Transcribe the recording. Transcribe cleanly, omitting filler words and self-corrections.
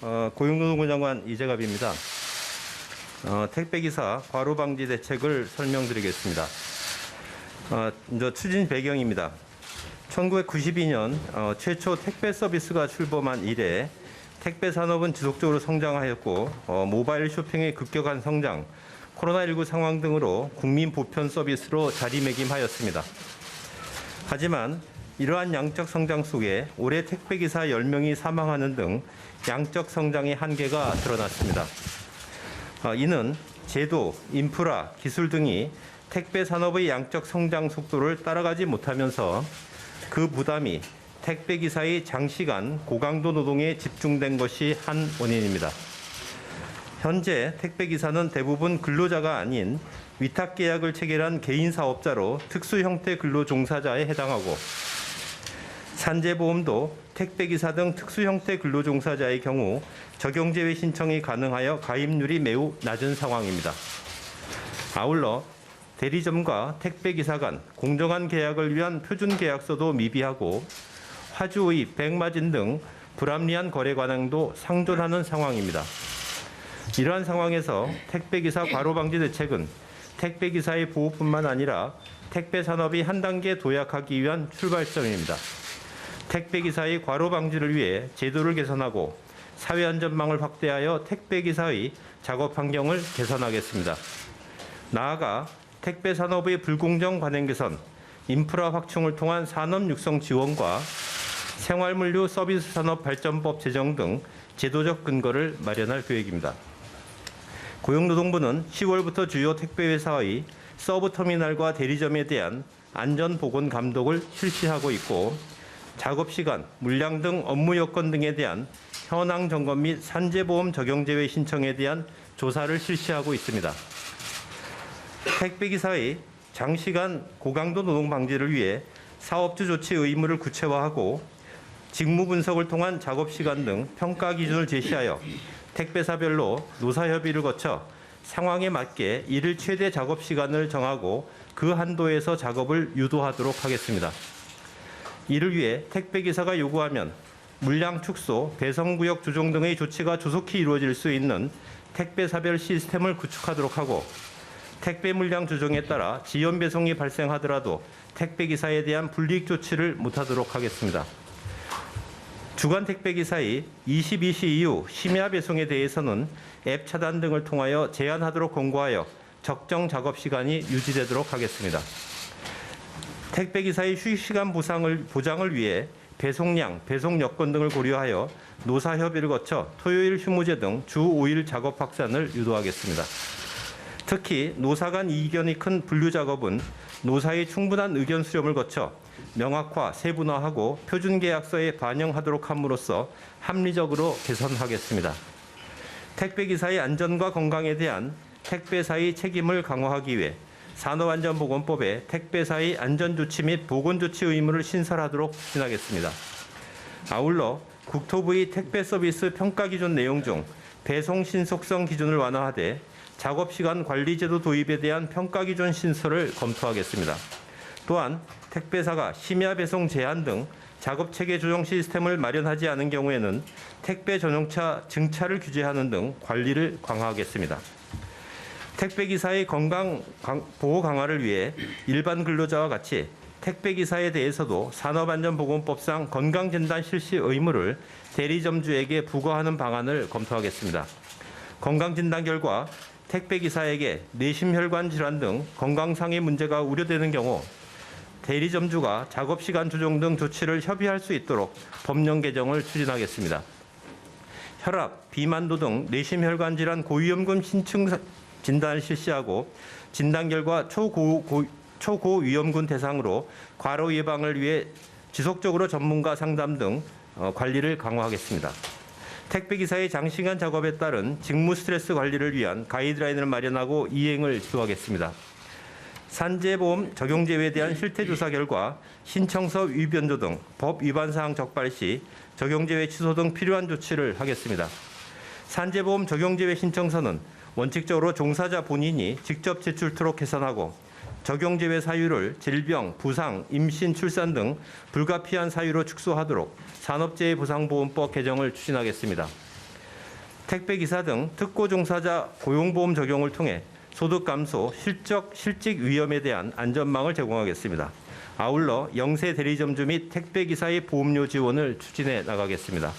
고용노동부 장관 이재갑입니다. 택배기사 과로방지 대책을 설명드리겠습니다. 추진 배경입니다. 1992년 최초 택배 서비스가 출범한 이래 택배 산업은 지속적으로 성장하였고 모바일 쇼핑의 급격한 성장, 코로나19 상황 등으로 국민 보편 서비스로 자리매김하였습니다. 하지만 이러한 양적 성장 속에 올해 택배기사 10명이 사망하는 등 양적 성장의 한계가 드러났습니다. 이는 제도, 인프라, 기술 등이 택배 산업의 양적 성장 속도를 따라가지 못하면서 그 부담이 택배기사의 장시간 고강도 노동에 집중된 것이 한 원인입니다. 현재 택배기사는 대부분 근로자가 아닌 위탁계약을 체결한 개인 사업자로 특수 형태 근로 종사자에 해당하고 산재보험도 택배기사 등 특수 형태 근로 종사자의 경우 적용제외 신청이 가능하여 가입률이 매우 낮은 상황입니다. 아울러 대리점과 택배기사 간 공정한 계약을 위한 표준계약서도 미비하고 화주의, 백마진 등 불합리한 거래 관행도 상존하는 상황입니다. 이러한 상황에서 택배기사 과로방지 대책은 택배기사의 보호뿐만 아니라 택배 산업이 한 단계 도약하기 위한 출발점입니다. 택배기사의 과로방지를 위해 제도를 개선하고 사회안전망을 확대하여 택배기사의 작업 환경을 개선하겠습니다. 나아가 택배 산업의 불공정 관행 개선, 인프라 확충을 통한 산업 육성 지원과 생활물류 서비스 산업 발전법 제정 등 제도적 근거를 마련할 계획입니다. 고용노동부는 10월부터 주요 택배회사의 서브터미널과 대리점에 대한 안전보건 감독을 실시하고 있고 작업시간, 물량 등 업무 여건 등에 대한 현황 점검 및 산재보험 적용제외 신청에 대한 조사를 실시하고 있습니다. 택배기사의 장시간 고강도 노동 방지를 위해 사업주 조치 의무를 구체화하고 직무 분석을 통한 작업시간 등 평가 기준을 제시하여 택배사별로 노사협의를 거쳐 상황에 맞게 일일 최대 작업시간을 정하고 그 한도에서 작업을 유도하도록 하겠습니다. 이를 위해 택배기사가 요구하면 물량 축소, 배송구역 조정 등의 조치가 조속히 이루어질 수 있는 택배사별 시스템을 구축하도록 하고 택배 물량 조정에 따라 지연 배송이 발생하더라도 택배기사에 대한 불이익 조치를 못하도록 하겠습니다. 주간 택배기사의 22시 이후 심야 배송에 대해서는 앱 차단 등을 통하여 제한하도록 권고하여 적정 작업 시간이 유지되도록 하겠습니다. 택배기사의 휴식시간 보장을 위해 배송량, 배송 여건 등을 고려하여 노사협의를 거쳐 토요일 휴무제 등 주 5일 작업 확산을 유도하겠습니다. 특히 노사 간 이견이 큰 분류 작업은 노사의 충분한 의견 수렴을 거쳐 명확화, 세분화하고 표준계약서에 반영하도록 함으로써 합리적으로 개선하겠습니다. 택배기사의 안전과 건강에 대한 택배사의 책임을 강화하기 위해 산업안전보건법에 택배사의 안전조치 및 보건조치 의무를 신설하도록 추진하겠습니다. 아울러 국토부의 택배서비스 평가기준 내용 중 배송 신속성 기준을 완화하되 작업시간 관리제도 도입에 대한 평가기준 신설을 검토하겠습니다. 또한 택배사가 심야 배송 제한 등 작업체계 조정 시스템을 마련하지 않은 경우에는 택배 전용차 증차를 규제하는 등 관리를 강화하겠습니다. 택배기사의 건강 보호 강화를 위해 일반 근로자와 같이 택배기사에 대해서도 산업안전보건법상 건강진단 실시 의무를 대리점주에게 부과하는 방안을 검토하겠습니다. 건강진단 결과 택배기사에게 내심혈관 질환 등 건강상의 문제가 우려되는 경우 대리점주가 작업시간 조정 등 조치를 협의할 수 있도록 법령 개정을 추진하겠습니다. 혈압, 비만도 등 내심혈관 질환 고위험군 신층 진단을 실시하고 진단 결과 초고위험군 대상으로 과로 예방을 위해 지속적으로 전문가 상담 등 관리를 강화하겠습니다. 택배기사의 장시간 작업에 따른 직무 스트레스 관리를 위한 가이드라인을 마련하고 이행을 지도하겠습니다. 산재보험 적용제외에 대한 실태조사 결과 신청서 위변조 등 법 위반 사항 적발 시 적용제외 취소 등 필요한 조치를 하겠습니다. 산재보험 적용제외 신청서는 원칙적으로 종사자 본인이 직접 제출토록 개선하고 적용제외 사유를 질병, 부상, 임신, 출산 등 불가피한 사유로 축소하도록 산업재해보상보험법 개정을 추진하겠습니다. 택배기사 등 특고 종사자 고용보험 적용을 통해 소득 감소, 실직 위험에 대한 안전망을 제공하겠습니다. 아울러 영세 대리점주 및 택배기사의 보험료 지원을 추진해 나가겠습니다.